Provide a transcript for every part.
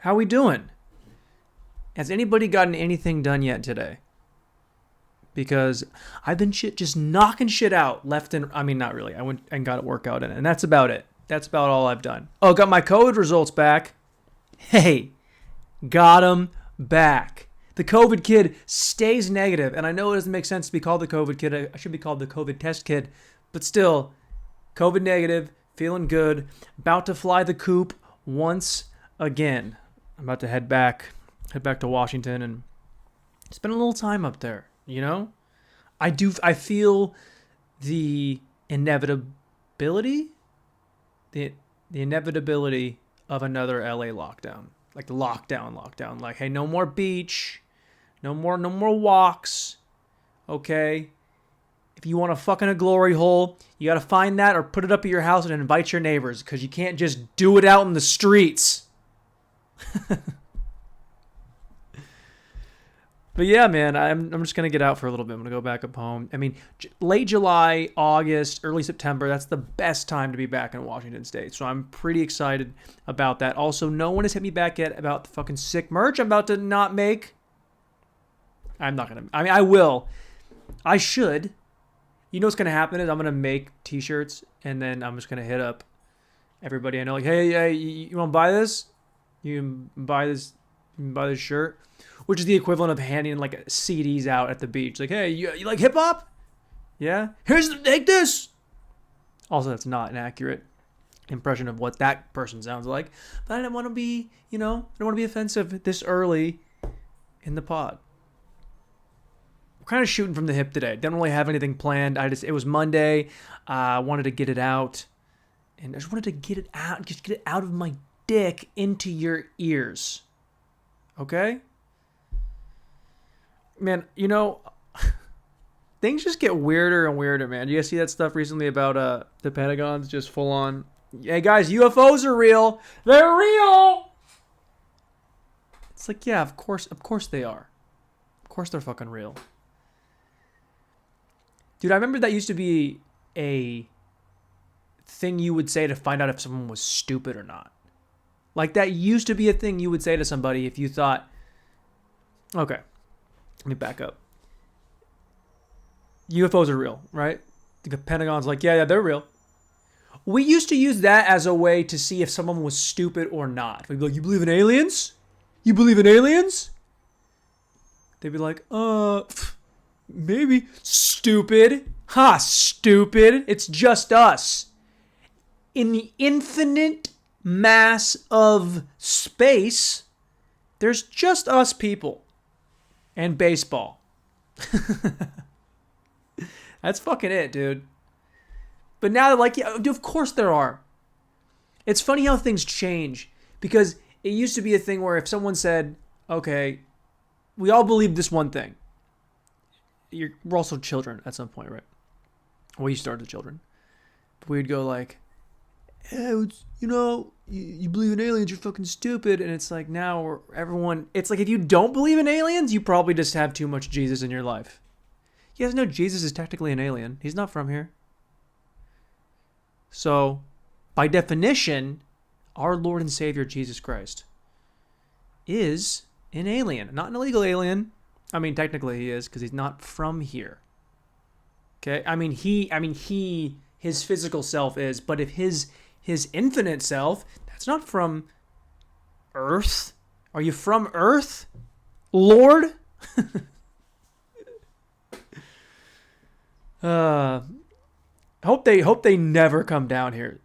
How we doing? Has anybody gotten anything done yet today? Because I've been just knocking shit out left and... I mean, not really. I went and got a workout in, and that's about it. That's about all I've done. Oh, got my COVID results back. Hey, got them back. The COVID kid stays negative, and I know it doesn't make sense to be called the COVID kid. I should be called the COVID test kid. But still, COVID negative, feeling good, about to fly the coop once again. I'm about to head back to Washington and spend a little time up there, you know? I feel the inevitability the inevitability of another LA lockdown. Like the lockdown. Like, hey, no more beach, no more walks. Okay? If you want to fuck in a glory hole, you got to find that or put it up at your house and invite your neighbors, because you can't just do it out in the streets. But yeah, man, I'm just going to get out for a little bit. I'm going to go back up home. I mean, late July, August, early September, that's the best time to be back in Washington State. So I'm pretty excited about that. Also, no one has hit me back yet about the fucking sick merch I'm about to not make. I'm not going to. I mean, I will. I should. You know what's going to happen is I'm going to make t-shirts, and then I'm just going to hit up everybody I know. Like, hey, you want to buy this? You can buy this shirt. Which is the equivalent of handing like CDs out at the beach. Like, hey, you like hip hop? Yeah? Take this. Also, that's not an accurate impression of what that person sounds like. But I don't want to be, I don't want to be offensive this early in the pod. We're kind of shooting from the hip today. Didn't really have anything planned. It was Monday. I wanted to get it out. And I just wanted to get it out. Just get it out of my dick into your ears. Okay? Man, things just get weirder and weirder, man. You guys see that stuff recently about the Pentagon's just full on, hey guys, UFOs are real. They're real. It's like, yeah, of course they are. Of course they're fucking real. Dude, I remember that used to be a thing you would say to find out if someone was stupid or not. Like, that used to be a thing you would say to somebody if you thought, okay, let me back up. UFOs are real, right? The Pentagon's like, yeah, they're real. We used to use that as a way to see if someone was stupid or not. We'd be like, you believe in aliens? You believe in aliens? They'd be like, maybe. Stupid. Ha, stupid. It's just us. In the infinite mass of space, there's just us people. And baseball. That's fucking it, dude. But now they're like, yeah, dude, of course there are. It's funny how things change. Because it used to be a thing where if someone said, okay, we all believe this one thing. We're also children at some point, right? Well, you started children. But we'd go like, hey, you believe in aliens, you're fucking stupid. And it's like, now everyone, it's like, if you don't believe in aliens, you probably just have too much Jesus in your life. You guys know Jesus is technically an alien. He's not from here. So, by definition, our Lord and Savior Jesus Christ is an alien. Not an illegal alien. I mean, technically he is, because he's not from here. Okay? His physical self is, but if his infinite self, that's not from Earth. Are you from Earth, Lord? Hope they never come down here.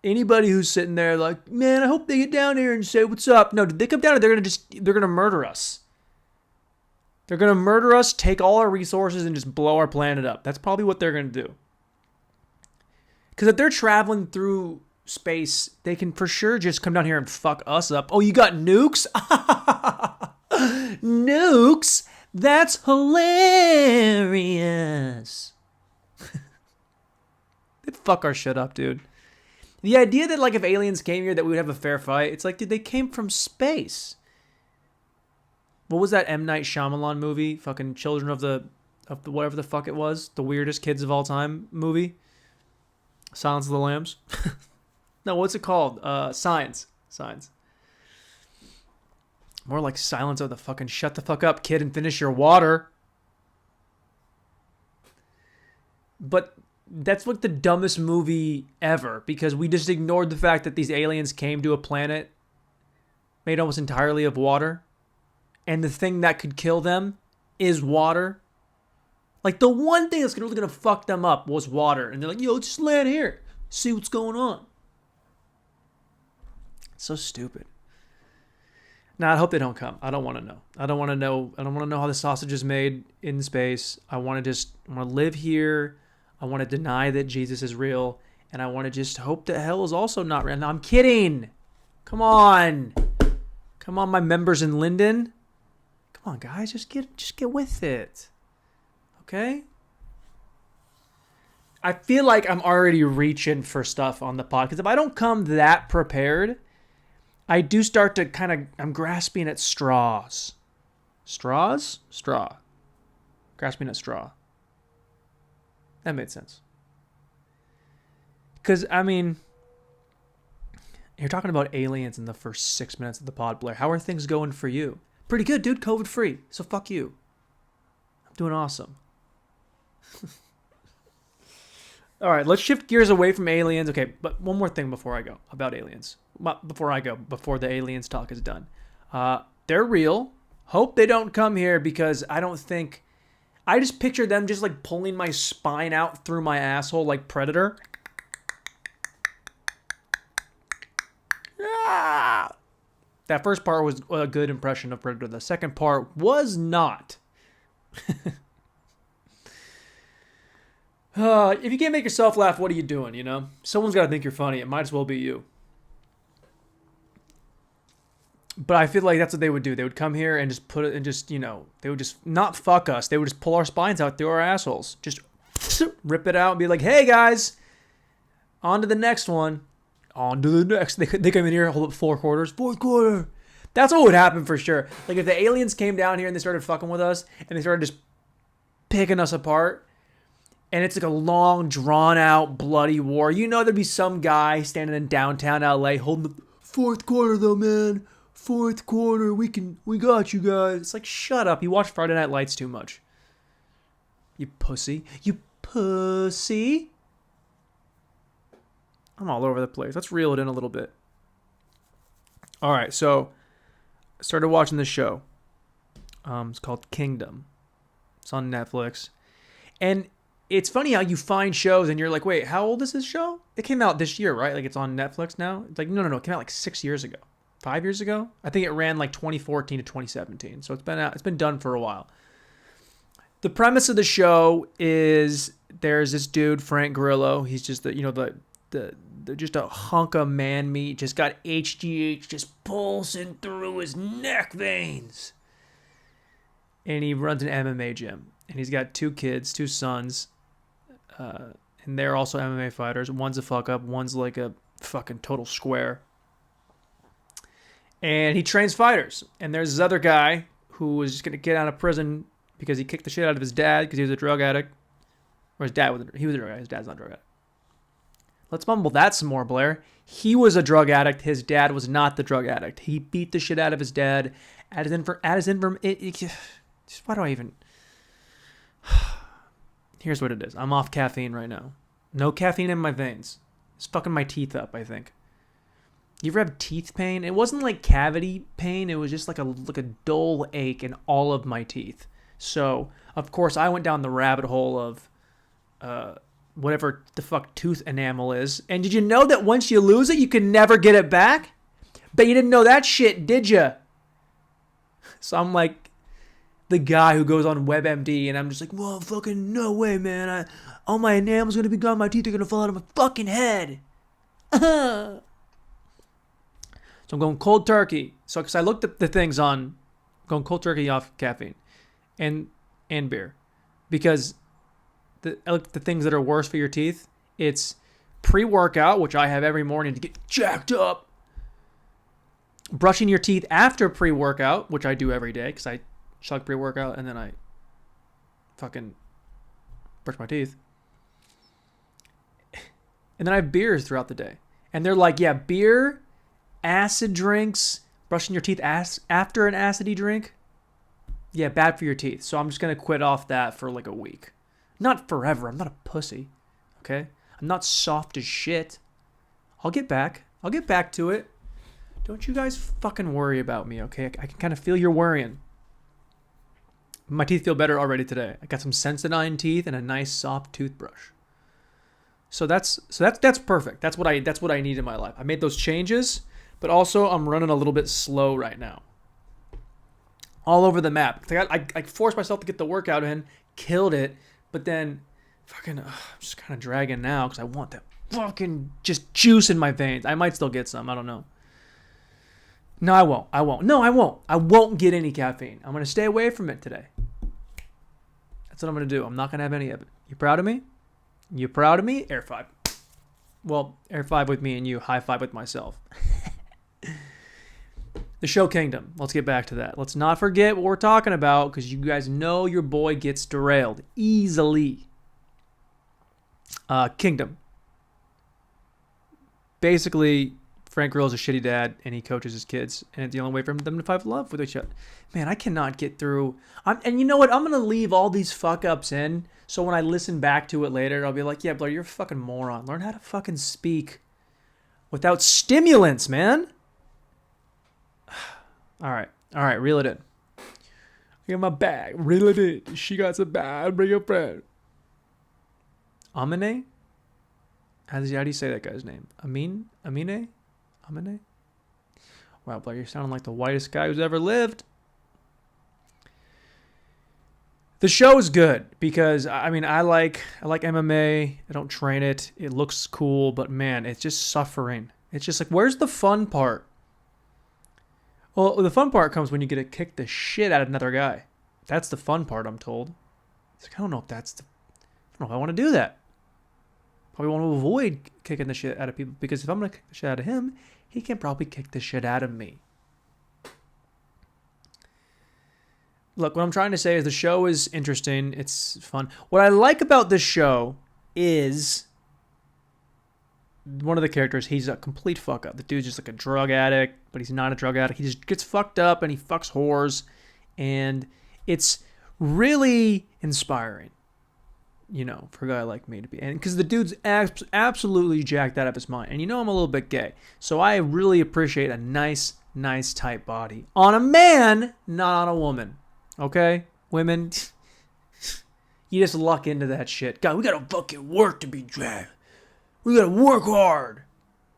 Anybody who's sitting there like, man, I hope they get down here and say what's up. No, did they come down here? They're gonna murder us. They're gonna murder us, take all our resources, and just blow our planet up. That's probably what they're gonna do. Because if they're traveling through space, they can for sure just come down here and fuck us up. Oh, you got nukes? Nukes? That's hilarious. They'd fuck our shit up, dude. The idea that, like, if aliens came here that we would have a fair fight, it's like, dude, they came from space. What was that M. Night Shyamalan movie? Fucking Children of the whatever the fuck it was. The weirdest kids of all time movie. Silence of the Lambs. No, what's it called? Signs. More like silence of the fucking shut the fuck up, kid, and finish your water. But that's like the dumbest movie ever, because we just ignored the fact that these aliens came to a planet made almost entirely of water, and the thing that could kill them is water. Like, the one thing that's really gonna fuck them up was water, and they're like, yo, just land here, see what's going on. It's so stupid. Nah, I hope they don't come. I don't want to know. I don't want to know how the sausage is made in space. I want to live here. I want to deny that Jesus is real. And I want to just hope that hell is also not real. No, I'm kidding. Come on. Come on, my members in Linden. Come on, guys. Just get with it. Okay? I feel like I'm already reaching for stuff on the pod. Because if I don't come that prepared, I do start to I'm grasping at straws. Straws? Straw. Grasping at straw. That made sense. Because, I mean, you're talking about aliens in the first 6 minutes of the pod, Blair. How are things going for you? Pretty good, dude. COVID-free. So fuck you. I'm doing awesome. All right, let's shift gears away from aliens. Okay, but one more thing before I go about aliens. Before the aliens talk is done. They're real. Hope they don't come here, because I just picture them just like pulling my spine out through my asshole like Predator. Ah! That first part was a good impression of Predator. The second part was not. If you can't make yourself laugh, what are you doing, you know? Someone's got to think you're funny. It might as well be you. But I feel like that's what they would do. They would come here and just put it and just, they would just not fuck us. They would just pull our spines out through our assholes. Just rip it out and be like, hey, guys, on to the next one. On to the next. They come in here, hold up 4 quarters. 4th quarter. That's what would happen for sure. Like, if the aliens came down here and they started fucking with us and they started just picking us apart, and it's like a long, drawn-out, bloody war, there'd be some guy standing in downtown LA holding the 4th quarter, though, man. 4th quarter, we got you guys. It's like, shut up. You watch Friday Night Lights too much. You pussy. You pussy. I'm all over the place. Let's reel it in a little bit. All right, so I started watching this show. It's called Kingdom. It's on Netflix. And it's funny how you find shows and you're like, wait, how old is this show? It came out this year, right? Like, it's on Netflix now? It's like, no. It came out like 6 years ago. 5 years ago? I think it ran like 2014 to 2017. So it's been out. It's been done for a while. The premise of the show is there's this dude, Frank Grillo. He's just just a hunk of man meat. Just got HGH just pulsing through his neck veins. And he runs an MMA gym. And he's got 2 kids, 2 sons. And they're also MMA fighters. One's a fuck up. One's like a fucking total square. And he trains fighters. And there's this other guy who was just going to get out of prison because he kicked the shit out of his dad because he was a drug addict. Or his dad was a drug addict. His dad's not a drug addict. Let's mumble that some more, Blair. He was a drug addict. His dad was not the drug addict. He beat the shit out of his dad. Why do I even... Here's what it is. I'm off caffeine right now. No caffeine in my veins. It's fucking my teeth up, I think. You ever have teeth pain? It wasn't like cavity pain. It was just like a dull ache in all of my teeth. So, of course, I went down the rabbit hole of whatever the fuck tooth enamel is. And did you know that once you lose it, you can never get it back? Bet you didn't know that shit, did you? So I'm like the guy who goes on WebMD, and I'm just like, well, fucking no way, man. All my enamel's going to be gone. My teeth are going to fall out of my fucking head. So I'm going cold turkey. So because I looked at the things on going cold turkey off caffeine and beer, because the things that are worse for your teeth, it's pre-workout, which I have every morning to get jacked up. Brushing your teeth after pre-workout, which I do every day because I chug pre-workout and then I fucking brush my teeth. And then I have beers throughout the day. And they're like, yeah, beer, acid drinks, Brushing your teeth after an acidy drink? Yeah, bad for your teeth. So I'm just going to quit off that for like a week. Not forever. I'm not a pussy. Okay? I'm not soft as shit. I'll get back. I'll get back to it. Don't you guys fucking worry about me, okay? I can kind of feel you're worrying. My teeth feel better already today. I got some Sensodyne teeth and a nice soft toothbrush. So that's perfect. That's what I need in my life. I made those changes, but also I'm running a little bit slow right now. All over the map. I forced myself to get the workout in, killed it, but then fucking I'm just kind of dragging now because I want that fucking just juice in my veins. I might still get some. I don't know. No, I won't. No, I won't. I won't get any caffeine. I'm going to stay away from it today. That's what I'm going to do. I'm not going to have any of it. You proud of me? You proud of me? Air five. Well, air five with me and you. High five with myself. The show Kingdom. Let's get back to that. Let's not forget what we're talking about because you guys know your boy gets derailed easily. Kingdom. Basically, Frank Grill's a shitty dad and he coaches his kids, and it's the only way for them to find love with each other. Man, I cannot get through. And you know what? I'm going to leave all these fuck ups in so when I listen back to it later, I'll be like, yeah, Blair, you're a fucking moron. Learn how to fucking speak without stimulants, man. All right, reel it in. I got my bag, reel it in. She got some bag, bring a friend. Amine? How do you say that guy's name? Amine? Amine? Wow, Blair, you're sounding like the whitest guy who's ever lived. The show is good because, I mean, I like MMA. I don't train it. It looks cool, but man, it's just suffering. It's just like, where's the fun part? Well, the fun part comes when you get to kick the shit out of another guy. That's the fun part, I'm told. It's like, I don't know if I want to do that. Probably want to avoid kicking the shit out of people because if I'm going to kick the shit out of him, he can probably kick the shit out of me. Look, what I'm trying to say is the show is interesting. It's fun. What I like about this show is one of the characters, he's a complete fuck up. The dude's just like a drug addict, but he's not a drug addict. He just gets fucked up and he fucks whores. And it's really inspiring, you know, for a guy like me to be. And because the dude's absolutely jacked out of his mind. And you know I'm a little bit gay. So I really appreciate a nice tight body on a man, not on a woman. Okay? Women, you just luck into that shit. God, we gotta fucking work to be jacked. We gotta work hard.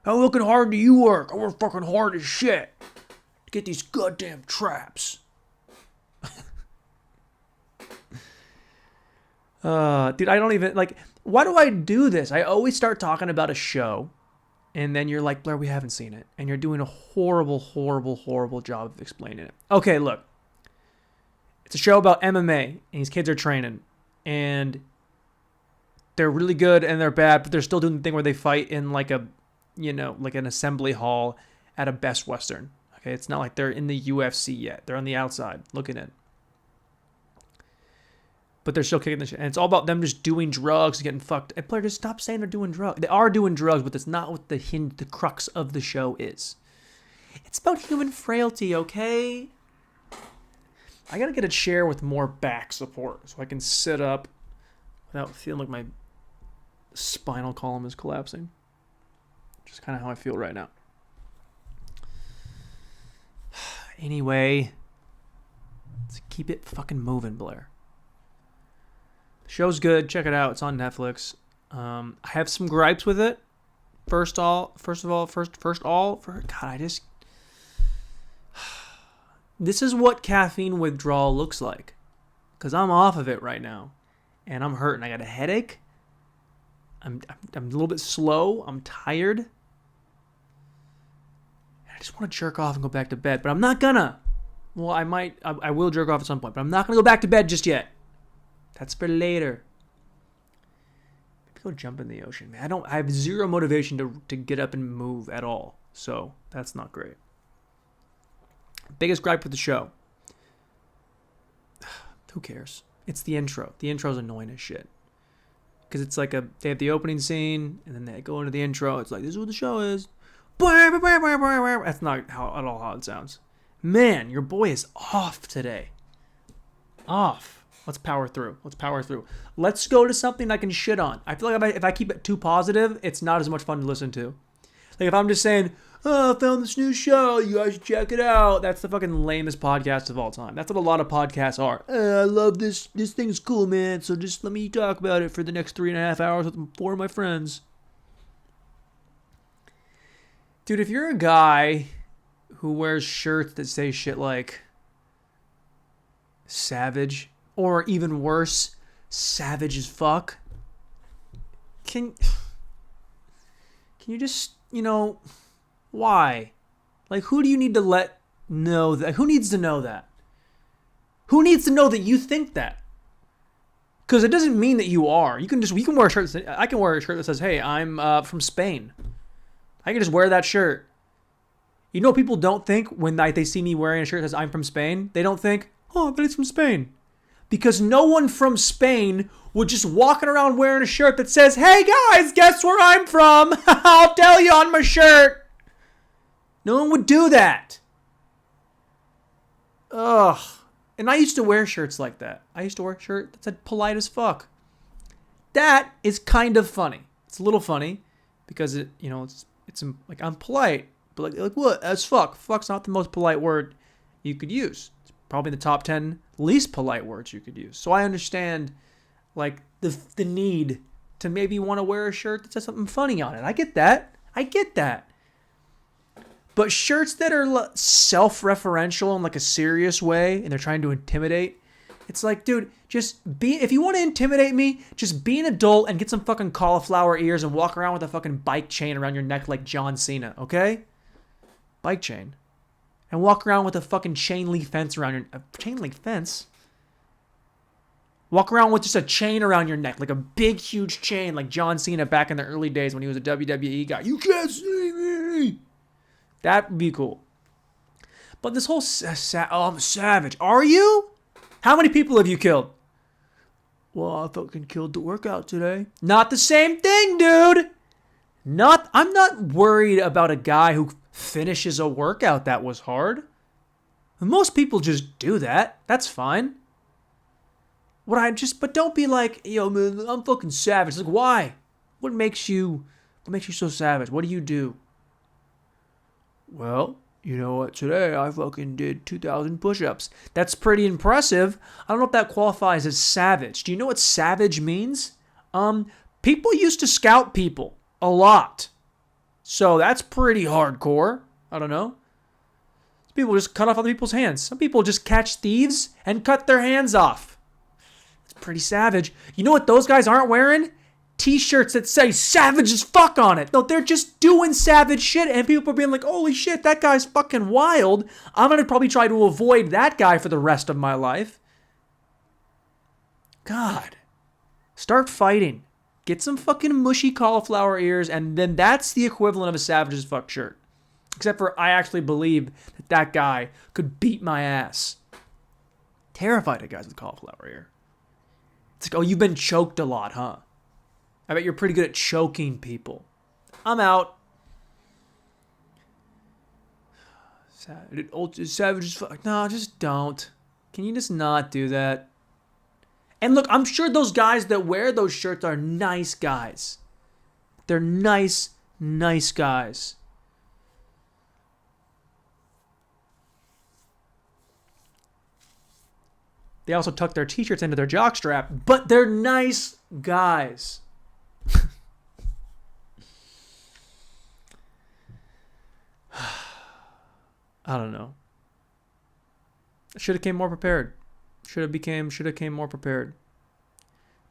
How fucking hard do you work? I work fucking hard as shit to get these goddamn traps. Dude, I don't even, like, why do I do this? I always start talking about a show, and then you're like, Blair, we haven't seen it. And you're doing a horrible job of explaining it. Okay, look. It's a show about MMA, and these kids are training. And they're really good and they're bad, but they're still doing the thing where they fight in like a, you know, like an assembly hall at a Best Western. Okay, it's not like they're in the UFC yet. They're on the outside looking in. But they're still kicking the shit. And it's all about them just doing drugs and getting fucked. And Blair, just stop saying they're doing drugs. They are doing drugs, but that's not what the crux of the show is. It's about human frailty, okay? I gotta get a chair with more back support so I can sit up without feeling like my spinal column is collapsing. Which is kind of how I feel right now. Anyway, let's keep it fucking moving, Blair. The show's good. Check it out. It's on Netflix. I have some gripes with it. God, this is what caffeine withdrawal looks like. Because I'm off of it right now. And I'm hurting. I got a headache. I'm a little bit slow. I'm tired. And I just want to jerk off and go back to bed. But I'm not gonna. Well, I will jerk off at some point. But I'm not gonna go back to bed just yet. That's for later. Maybe go jump in the ocean, man. I have zero motivation to get up and move at all. So that's not great. Biggest gripe with the show. Who cares? It's the intro. The intro's annoying as shit. Because it's like they have the opening scene, and then they go into the intro. It's like, this is what the show is. That's not at all how it sounds. Man, your boy is off today. Off. Let's power through. Let's go to something I can shit on. I feel like if I keep it too positive, it's not as much fun to listen to. Like if I'm just saying, oh, I found this new show, you guys should check it out. That's the fucking lamest podcast of all time. That's what a lot of podcasts are. I love this. This thing's cool, man. So just let me talk about it for the next 3.5 hours with 4 of my friends. Dude, if you're a guy who wears shirts that say shit like savage, or even worse, savage as fuck, can you just, why? Like, who do you need to let know that? Who needs to know that? Who needs to know that you think that? Because it doesn't mean that you are. We can wear a shirt. I can wear a shirt that says, hey, I'm from Spain. I can just wear that shirt. You know what people don't think when they see me wearing a shirt that says I'm from Spain? They don't think, oh, but it's from Spain. Because no one from Spain would just walking around wearing a shirt that says, hey guys, guess where I'm from? I'll tell you on my shirt. No one would do that. Ugh. And I used to wear shirts like that. I used to wear a shirt that said polite as fuck. That is kind of funny. It's a little funny because it's like I'm polite, but like what? As fuck. Fuck's not the most polite word you could use. It's probably in the top 10 least polite words you could use. So I understand like the need to maybe want to wear a shirt that says something funny on it. I get that. But shirts that are self-referential in like a serious way and they're trying to intimidate, it's like, dude, if you want to intimidate me, just be an adult and get some fucking cauliflower ears and walk around with a fucking bike chain around your neck like John Cena, okay? Bike chain. And walk around with a fucking chain link fence around your... chain link fence? Walk around with just a chain around your neck, like a big, huge chain like John Cena back in the early days when he was a WWE guy. You can't see me! That would be cool. But this whole... I'm a savage. Are you? How many people have you killed? Well, I fucking killed the workout today. Not the same thing, dude. I'm not worried about a guy who finishes a workout that was hard. Most people just do that. That's fine. But don't be like, yo, man, I'm fucking savage. Like, why? What makes you so savage? What do you do? Well, you know what? Today I fucking did 2,000 push-ups. That's pretty impressive. I don't know if that qualifies as savage. Do you know what savage means? People used to scout people a lot. So that's pretty hardcore. I don't know. People just cut off other people's hands. Some people just catch thieves and cut their hands off. It's pretty savage. You know what those guys aren't wearing? T-shirts that say savage as fuck on it. No, they're just doing savage shit and people are being like, holy shit, that guy's fucking wild. I'm going to probably try to avoid that guy for the rest of my life. God. Start fighting. Get some fucking mushy cauliflower ears and then that's the equivalent of a savage as fuck shirt. Except for I actually believe that guy could beat my ass. Terrified of guys with cauliflower ear. It's like, oh, you've been choked a lot, huh? I bet you're pretty good at choking people. I'm out. Savage as fuck. No, just don't. Can you just not do that? And look, I'm sure those guys that wear those shirts are nice guys. They're nice guys. They also tuck their t-shirts into their jockstrap, but they're nice guys. I don't know. Should have came more prepared. Should have came more prepared.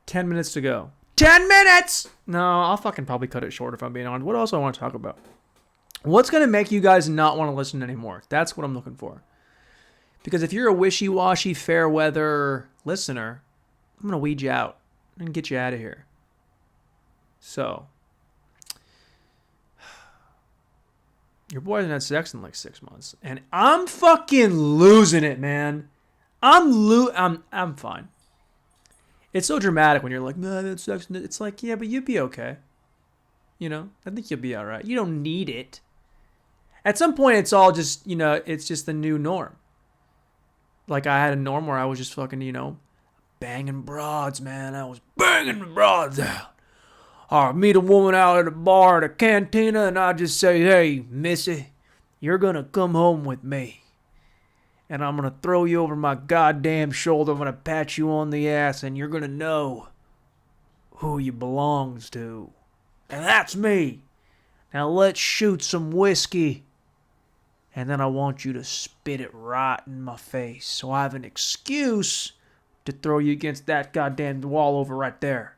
10 minutes to go. 10 minutes! No, I'll fucking probably cut it short if I'm being honest. What else do I want to talk about? What's going to make you guys not want to listen anymore? That's what I'm looking for. Because if you're a wishy-washy, fair-weather listener, I'm going to weed you out and get you out of here. So, your boy hasn't had sex in like 6 months. And I'm fucking losing it, man. I'm fine. It's so dramatic when you're like, no, that's sex. It's like, yeah, but you'd be okay. You know, I think you'll be all right. You don't need it. At some point, it's all just, it's just the new norm. Like, I had a norm where I was just fucking, banging broads, man. I was banging the broads out. Or meet a woman out at a bar at a cantina, and I just say, hey, missy, you're going to come home with me. And I'm going to throw you over my goddamn shoulder. I'm going to pat you on the ass, and you're going to know who you belongs to. And that's me. Now let's shoot some whiskey. And then I want you to spit it right in my face, so I have an excuse to throw you against that goddamn wall over right there.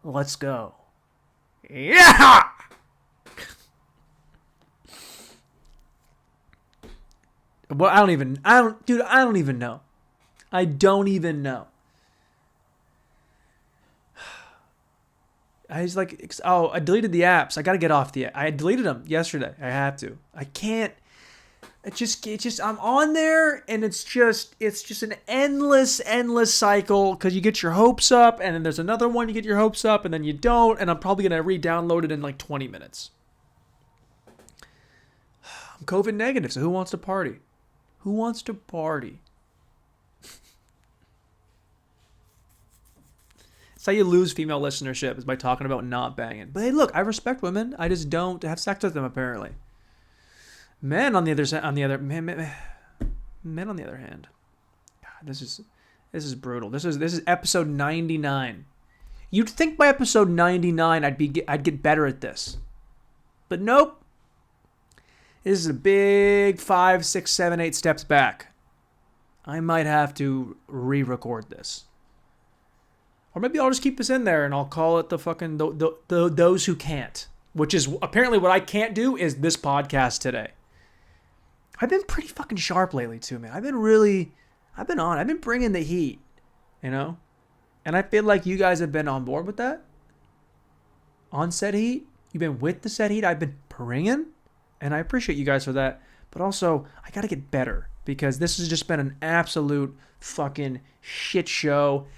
Let's go. Yeah! Well, I don't even know. I don't even know. I was like, I deleted the apps. I got to get off I deleted them yesterday. I have to. I can't. I'm on there, and it's just an endless cycle, because you get your hopes up, and then there's another one, you get your hopes up, and then you don't, and I'm probably going to re-download it in like 20 minutes. I'm COVID negative, so who wants to party? Who wants to party? It's how you lose female listenership, is by talking about not banging. But hey, look, I respect women. I just don't have sex with them, apparently. Men on the other hand, God, this is brutal. This is episode 99. You'd think by episode 99 I'd get better at this, but nope. This is a big 5, 6, 7, 8 steps back. I might have to re-record this, or maybe I'll just keep this in there and I'll call it the fucking the those who can't, which is apparently what I can't do is this podcast today. I've been pretty fucking sharp lately too, man. I've been bringing the heat, and I feel like you guys have been on board with that. On set heat, you've been with the set heat. I've been bringing, and I appreciate you guys for that. But also, I gotta get better, because this has just been an absolute fucking shit show.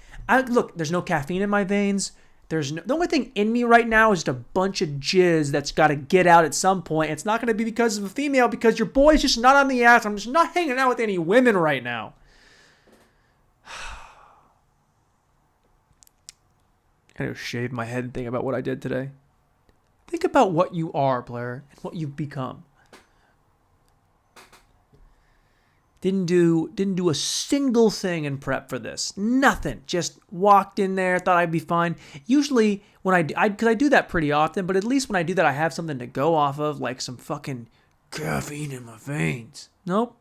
Look, there's no caffeine in my veins. The only thing in me right now is just a bunch of jizz that's got to get out at some point. It's not going to be because of a female, because your boy's just not on the ass. I'm just not hanging out with any women right now. I gotta shave my head and think about what I did today. Think about what you are, Blair, and what you've become. Didn't do a single thing in prep for this. Nothing. Just walked in there, thought I'd be fine. Usually when because I do that pretty often, but at least when I do that, I have something to go off of, like some fucking caffeine in my veins. Nope.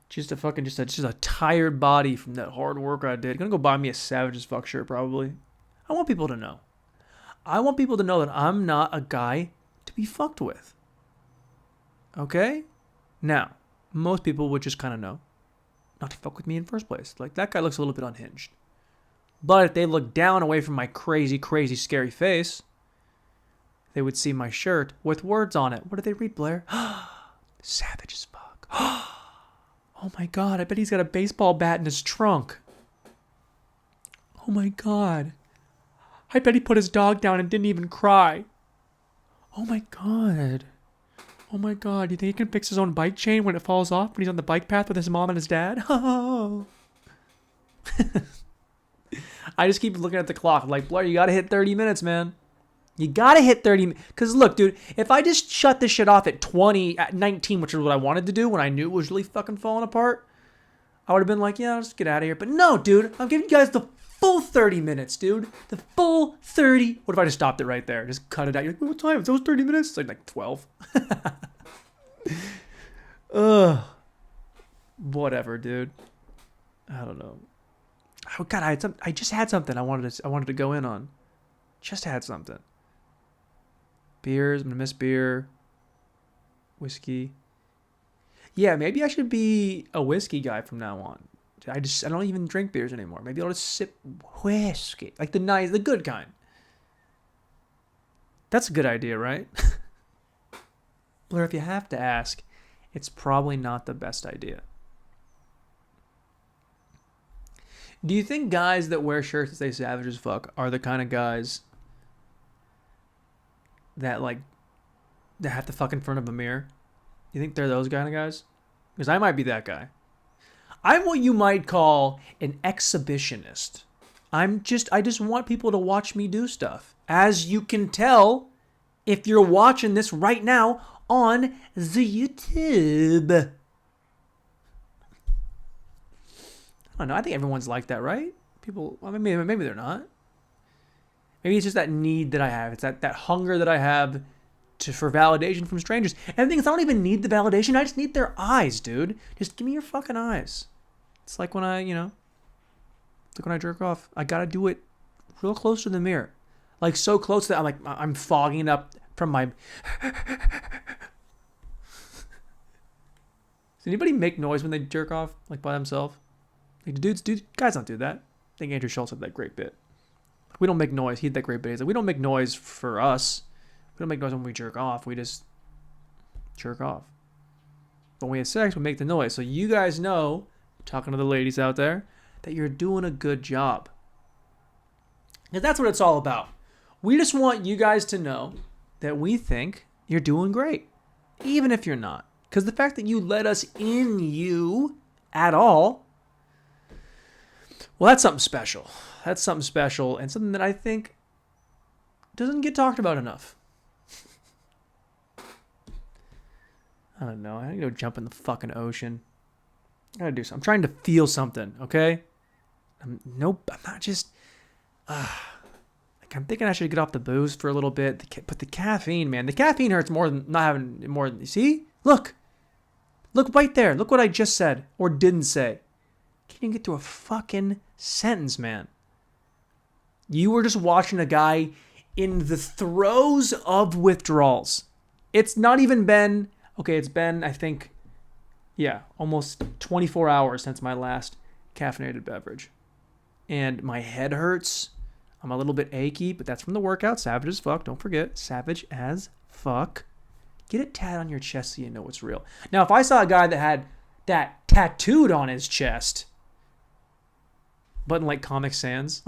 Just a tired body from that hard work I did. Gonna go buy me a Savage as Fuck shirt probably. I want people to know. I want people to know that I'm not a guy to be fucked with. Okay? Now, most people would just kind of know not to fuck with me in the first place. Like, that guy looks a little bit unhinged. But if they look down away from my crazy, crazy, scary face, they would see my shirt with words on it. What do they read, Blair? Savage as fuck. Oh my God, I bet he's got a baseball bat in his trunk. Oh my God. I bet he put his dog down and didn't even cry. Oh my God. Oh my God, you think he can fix his own bike chain when it falls off when he's on the bike path with his mom and his dad? Oh. I just keep looking at the clock. I'm like, Blair, you gotta hit 30 minutes, man. You gotta hit 30 minutes. Because look, dude, if I just shut this shit off at 19, which is what I wanted to do when I knew it was really fucking falling apart, I would have been like, yeah, I'll just get out of here. But no, dude, I'm giving you guys the full 30 minutes, dude. The full 30. What if I just stopped it right there? Just cut it out. You're like, what time? Is those 30 minutes? It's like 12. Ugh. Whatever, dude. I don't know. Oh God, I just had something I wanted to go in on. Just had something. Beers. I'm gonna miss beer. Whiskey. Yeah, maybe I should be a whiskey guy from now on. I don't even drink beers anymore. Maybe I'll just sip whiskey, like the good kind. That's a good idea, right? Blair, if you have to ask, it's probably not the best idea. Do you think guys that wear shirts that say savage as fuck are the kind of guys that, like, that have to fuck in front of a mirror? You think they're those kind of guys? Because I might be that guy. I'm what you might call an exhibitionist. I just want people to watch me do stuff. As you can tell, if you're watching this right now on the YouTube. I don't know. I think everyone's like that, right? People, well, maybe they're not. Maybe it's just that need that I have. It's that hunger that I have for validation from strangers. And the thing is, I don't even need the validation. I just need their eyes, dude. Just give me your fucking eyes. It's like when it's like when I jerk off. I gotta do it real close to the mirror. Like so close that I'm fogging up from my... Does anybody make noise when they jerk off, like by themselves? Like guys don't do that. I think Andrew Schultz had that great bit. We don't make noise. He had that great bit. He's like, we don't make noise for us. We don't make noise when we jerk off. We just jerk off. But when we have sex, we make the noise. So you guys know, talking to the ladies out there, that you're doing a good job. And that's what it's all about. We just want you guys to know that we think you're doing great, even if you're not. Because the fact that you let us in you at all, well, that's something special. That's something special and something that I think doesn't get talked about enough. I don't know. I gotta go jump in the fucking ocean. I gotta do something. I'm trying to feel something, okay? I'm not just... I'm thinking I should get off the booze for a little bit. But the caffeine, man. The caffeine hurts more than not having more than... See? Look. Look right there. Look what I just said or didn't say. Can't even get through a fucking sentence, man. You were just watching a guy in the throes of withdrawals. It's not even been... Okay, it's been, I think, almost 24 hours since my last caffeinated beverage. And my head hurts. I'm a little bit achy, but that's from the workout. Savage as fuck. Don't forget. Savage as fuck. Get it tatted on your chest so you know it's real. Now, if I saw a guy that had that tattooed on his chest, but in like Comic Sans,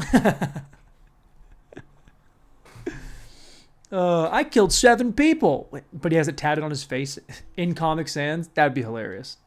I killed 7 people, but he has it tatted on his face in Comic Sans, that'd be hilarious.